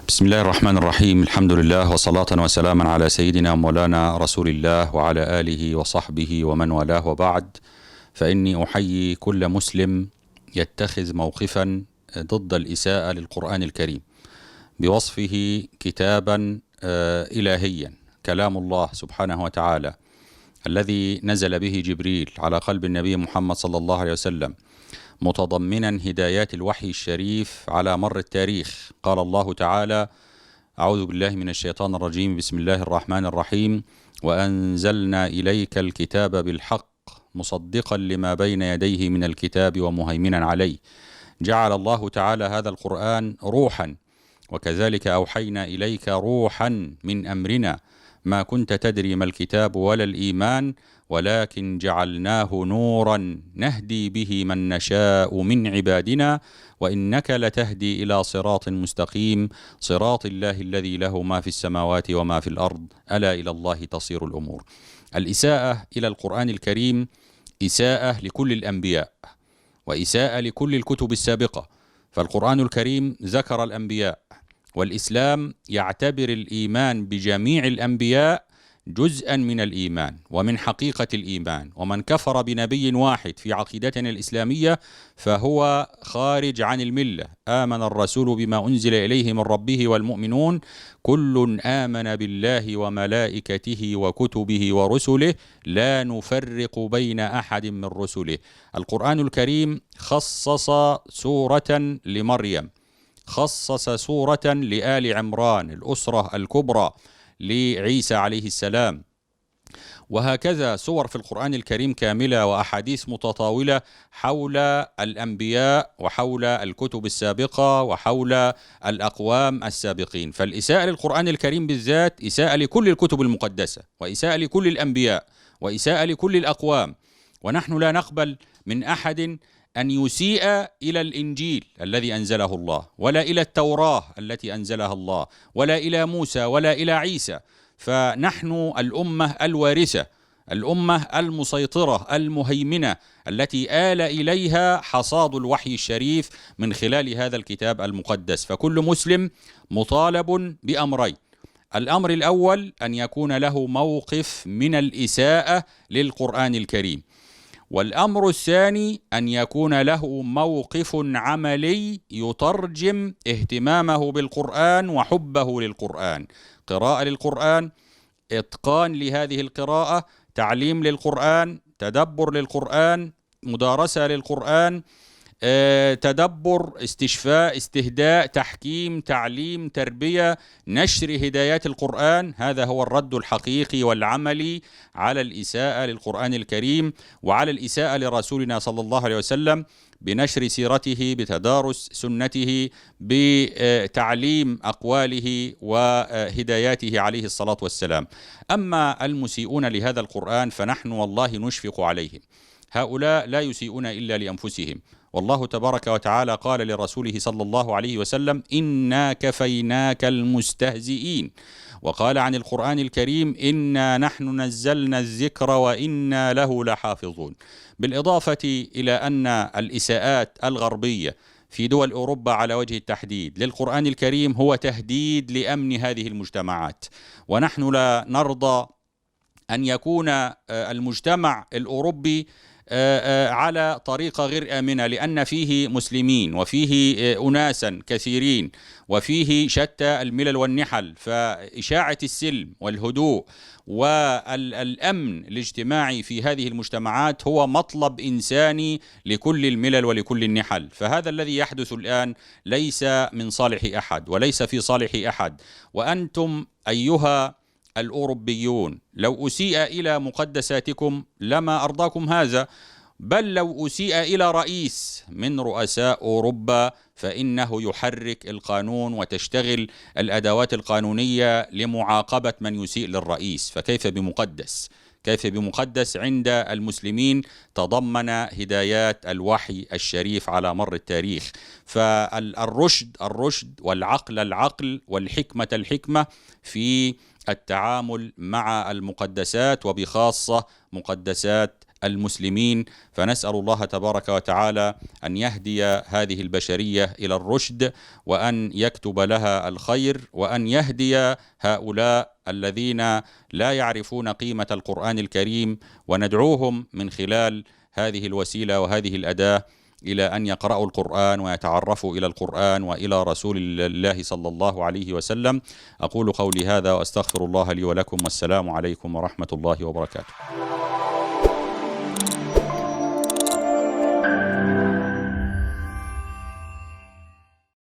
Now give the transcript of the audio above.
بسم الله الرحمن الرحيم. الحمد لله وصلاة وسلاما على سيدنا مولانا رسول الله وعلى آله وصحبه ومن والاه، وبعد. فإني أحيي كل مسلم يتخذ موقفا ضد الإساءة للقرآن الكريم بوصفه كتابا إلهيا، كلام الله سبحانه وتعالى الذي نزل به جبريل على قلب النبي محمد صلى الله عليه وسلم، متضمنا هدايات الوحي الشريف على مر التاريخ. قال الله تعالى: أعوذ بالله من الشيطان الرجيم، بسم الله الرحمن الرحيم: وأنزلنا إليك الكتاب بالحق مصدقا لما بين يديه من الكتاب ومهيمنا عليه. جعل الله تعالى هذا القرآن روحا، وكذلك أوحينا إليك روحا من أمرنا ما كنت تدري ما الكتاب ولا الإيمان ولكن جعلناه نورا نهدي به من نشاء من عبادنا وإنك لتهدي إلى صراط مستقيم، صراط الله الذي له ما في السماوات وما في الأرض، ألا إلى الله تصير الأمور. الإساءة إلى القرآن الكريم إساءة لكل الأنبياء وإساءة لكل الكتب السابقة، فالقرآن الكريم ذكر الأنبياء، والإسلام يعتبر الإيمان بجميع الأنبياء جزءا من الإيمان ومن حقيقة الإيمان، ومن كفر بنبي واحد في عقيدتنا الإسلامية فهو خارج عن الملة. آمن الرسول بما أنزل إليه من ربه والمؤمنون كل آمن بالله وملائكته وكتبه ورسله لا نفرق بين أحد من رسله. القرآن الكريم خصص سورة لمريم، خصص سورة لآل عمران الأسرة الكبرى لعيسى عليه السلام، وهكذا سور في القرآن الكريم كاملة وأحاديث متطاولة حول الأنبياء وحول الكتب السابقة وحول الأقوام السابقين. فالإساءة للقرآن الكريم بالذات إساءة لكل الكتب المقدسة، وإساءة لكل الأنبياء، وإساءة لكل الأقوام، ونحن لا نقبل من أحد أن يسيء إلى الإنجيل الذي أنزله الله، ولا إلى التوراة التي أنزلها الله، ولا إلى موسى، ولا إلى عيسى. فنحن الأمة الوارثة، الأمة المسيطرة المهيمنة التي آل إليها حصاد الوحي الشريف من خلال هذا الكتاب المقدس. فكل مسلم مطالب بأمرين: الأمر الأول أن يكون له موقف من الإساءة للقرآن الكريم، والأمر الثاني أن يكون له موقف عملي يترجم اهتمامه بالقرآن وحبه للقرآن، قراءة للقرآن، إتقان لهذه القراءة، تعليم للقرآن، تدبر للقرآن، مدارسة للقرآن، تدبر، استشفاء، استهداء، تحكيم، تعليم، تربية، نشر هدايات القرآن. هذا هو الرد الحقيقي والعملي على الإساءة للقرآن الكريم وعلى الإساءة لرسولنا صلى الله عليه وسلم، بنشر سيرته، بتدارس سنته، بتعليم أقواله وهداياته عليه الصلاة والسلام. أما المسيئون لهذا القرآن فنحن والله نشفق عليهم، هؤلاء لا يسيئون إلا لأنفسهم. والله تبارك وتعالى قال لرسوله صلى الله عليه وسلم: إنا كفيناك المستهزئين. وقال عن القرآن الكريم: إنا نحن نزلنا الذكر وإنا له لحافظون. بالإضافة إلى أن الإساءات الغربية في دول أوروبا على وجه التحديد للقرآن الكريم هو تهديد لأمن هذه المجتمعات، ونحن لا نرضى أن يكون المجتمع الأوروبي على طريقة غير آمنة، لأن فيه مسلمين وفيه أناسا كثيرين وفيه شتى الملل والنحل، فإشاعة السلم والهدوء والأمن الاجتماعي في هذه المجتمعات هو مطلب إنساني لكل الملل ولكل النحل. فهذا الذي يحدث الآن ليس من صالح أحد وليس في صالح أحد. وأنتم أيها الأوروبيون لو أسيء إلى مقدساتكم لما أرضاكم هذا، بل لو أسيء إلى رئيس من رؤساء أوروبا فإنه يحرك القانون وتشتغل الأدوات القانونية لمعاقبة من يسيء للرئيس، فكيف بمقدس؟ كيف بمقدس عند المسلمين تضمن هدايات الوحي الشريف على مر التاريخ؟ فالرشد الرشد، والعقل العقل، والحكمة الحكمة في التعامل مع المقدسات، وبخاصة مقدسات المسلمين. فنسأل الله تبارك وتعالى أن يهدي هذه البشرية إلى الرشد، وأن يكتب لها الخير، وأن يهدي هؤلاء الذين لا يعرفون قيمة القرآن الكريم، وندعوهم من خلال هذه الوسيلة وهذه الأداة إلى أن يقرأوا القرآن ويتعرفوا إلى القرآن وإلى رسول الله صلى الله عليه وسلم. أقول قولي هذا وأستغفر الله لي ولكم، والسلام عليكم ورحمة الله وبركاته.